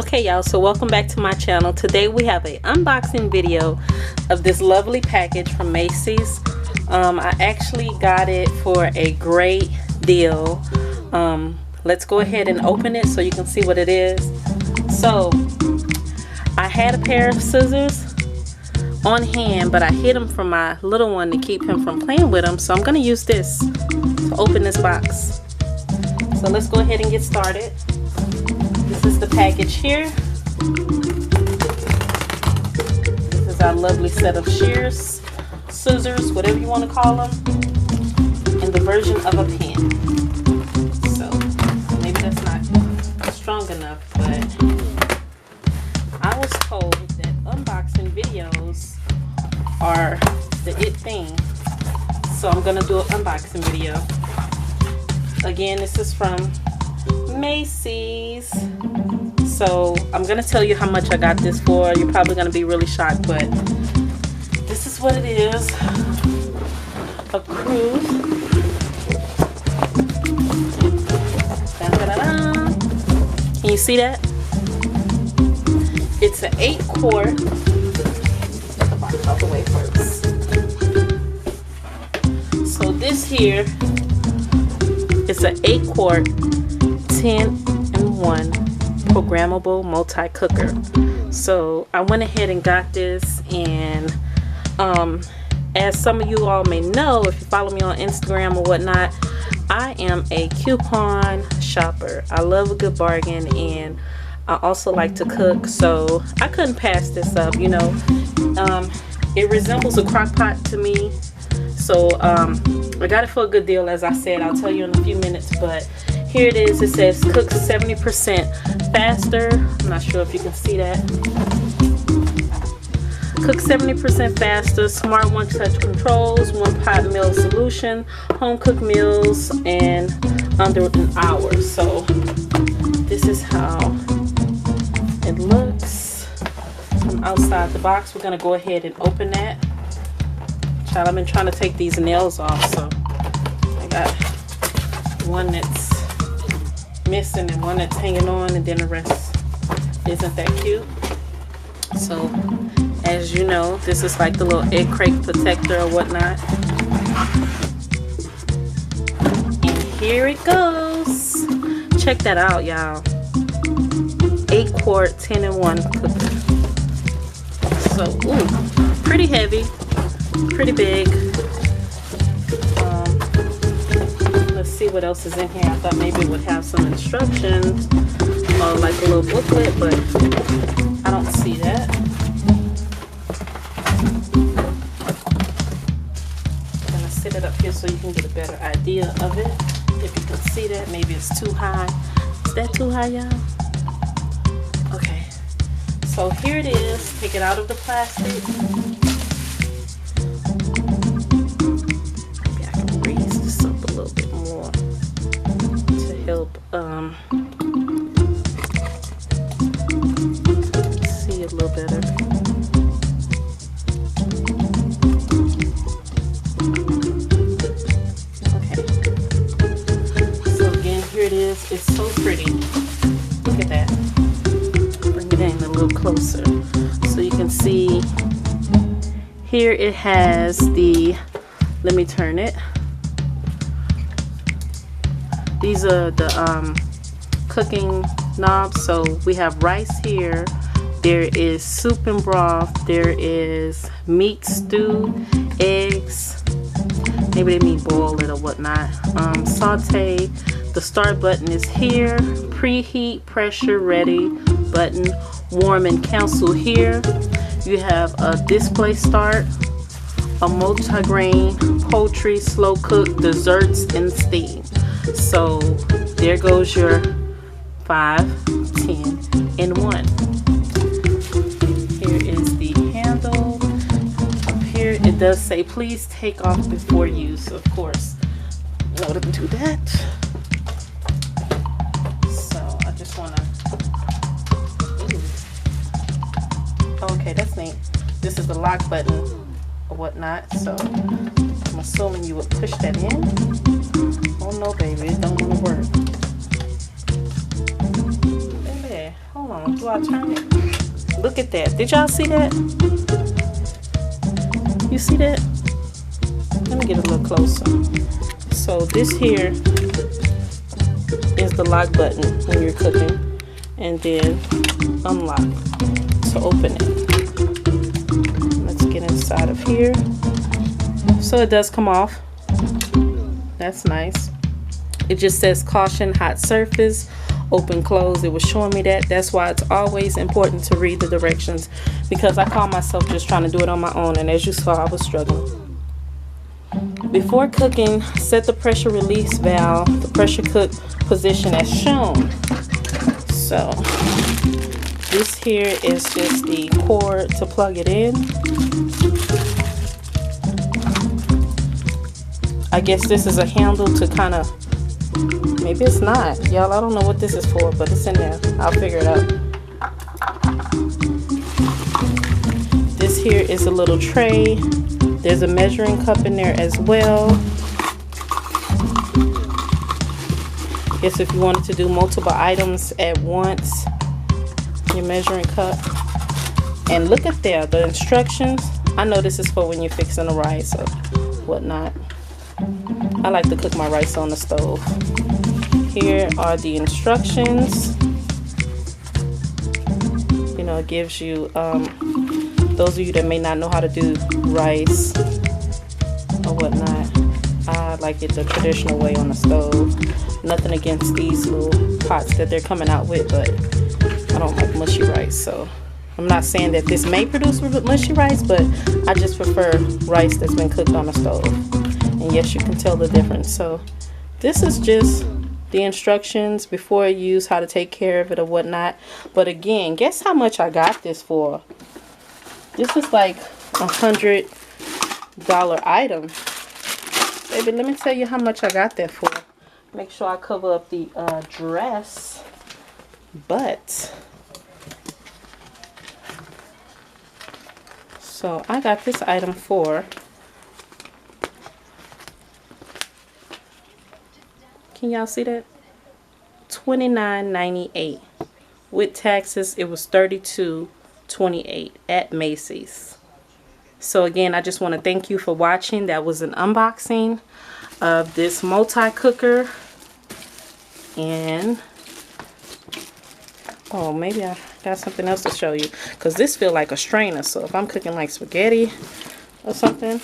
Okay y'all, so welcome back to my channel. Today we have a unboxing video of this lovely package from Macy's. I actually got it for a great deal. Let's go ahead and open it so you can see what it is. So I had a pair of scissors on hand, but I hid them from my little one to keep him from playing with them, so I'm going to use this to open this box. So let's go ahead and get started. This is the package here. This is our lovely set of shears, scissors, whatever you want to call them, and the version of a pen. So maybe that's not strong enough, but I was told that unboxing videos are the it thing. So I'm going to do an unboxing video. Again, this is from Macy's. So I'm gonna tell you how much I got this for. You're probably gonna be really shocked, but this is what it is. A cruise. Dun, dun, dun, dun. Can you see that? It's an 8-quart. Get the box out the way first. So this here is an 8-quart 10-in-1 programmable multi-cooker. So I went ahead and got this, and as some of you all may know, if you follow me on Instagram or whatnot, I am a coupon shopper. I love a good bargain, and I also like to cook, so I couldn't pass this up. You know, it resembles a crock pot to me, so I got it for a good deal. As I said, I'll tell you in a few minutes, but here it is. It says cooks 70% faster. I'm not sure if you can see that. Cooks 70% faster, smart one-touch controls, one-pot meal solution, home-cooked meals, and under an hour. So this is how it looks from outside the box. We're going to go ahead and open that. Child, I've been trying to take these nails off, so I got one that's missing and one that's hanging on, and then the rest. Isn't that cute? So as you know, this is like the little egg crate protector or whatnot, and here it goes. Check that out, y'all. 8-quart 10-in-1 cooker. So ooh, pretty heavy, pretty big. Let's see what else is in here. I thought maybe it would have some instructions or like a little booklet, but I don't see that. I'm gonna sit it up here so you can get a better idea of it. If you can see that, maybe it's too high. Is that too high, y'all? Okay, so here it is. Take it out of the plastic. See a little better. Okay. So again, here it is. It's so pretty. Look at that. Bring it in a little closer so you can see. Here it has the, let me turn it. These are the cooking knobs. So we have rice here. There is soup and broth. There is meat stew, eggs. Maybe they mean boil it or whatnot. Saute. The start button is here. Preheat, pressure, ready button. Warm and cancel here. You have a display start, a multi-grain, poultry, slow cook, desserts, and steam. So there goes your 5, 10 in 1. Here is the handle. Up here it does say please take off before use. Of course, in order to do that. So I just want to. Okay, that's neat. This is the lock button or whatnot. So I'm assuming you would push that in. Oh no, baby, it don't want to work. Baby. Hold on, do I turn it? Look at that. Did y'all see that? You see that? Let me get a little closer. So this here is the lock button when you're cooking, and then unlock to open it. Let's get inside of here. So it does come off. That's nice. It just says caution, hot surface, open, close. It was showing me that. That's why it's always important to read the directions, because I caught myself just trying to do it on my own, and as you saw, I was struggling. Before cooking, set the pressure release valve, the pressure cook position as shown. So this here is just the cord to plug it in. I guess this is a handle to kind of, maybe it's not, y'all. I don't know what this is for, but it's in there. I'll figure it out. This here is a little tray. There's a measuring cup in there as well. Guess if you wanted to do multiple items at once, your measuring cup. And look at there, the instructions. I know this is for when you're fixing the rice or whatnot. I like to cook my rice on the stove. Here are the instructions. You know, it gives you, those of you that may not know how to do rice or whatnot, I like it the traditional way on the stove. Nothing against these little pots that they're coming out with, but I don't like mushy rice. So I'm not saying that this may produce mushy rice, but I just prefer rice that's been cooked on the stove. And yes, you can tell the difference. So this is just the instructions before you use, how to take care of it or whatnot. But again, guess how much I got this for? This is like $100 item. Baby, let me tell you how much I got that for. Make sure I cover up the dress. But so I got this item for, can y'all see that? $29.98. With taxes, it was $32.28 at Macy's. So again, I just want to thank you for watching. That was an unboxing of this multi-cooker. And oh, maybe I got something else to show you, because this feels like a strainer. So if I'm cooking like spaghetti or something,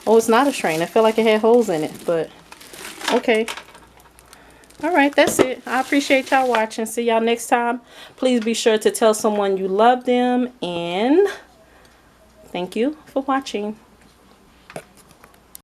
oh, it's not a strainer. I feel like it had holes in it, but okay. Alright, that's it. I appreciate y'all watching. See y'all next time. Please be sure to tell someone you love them, and thank you for watching.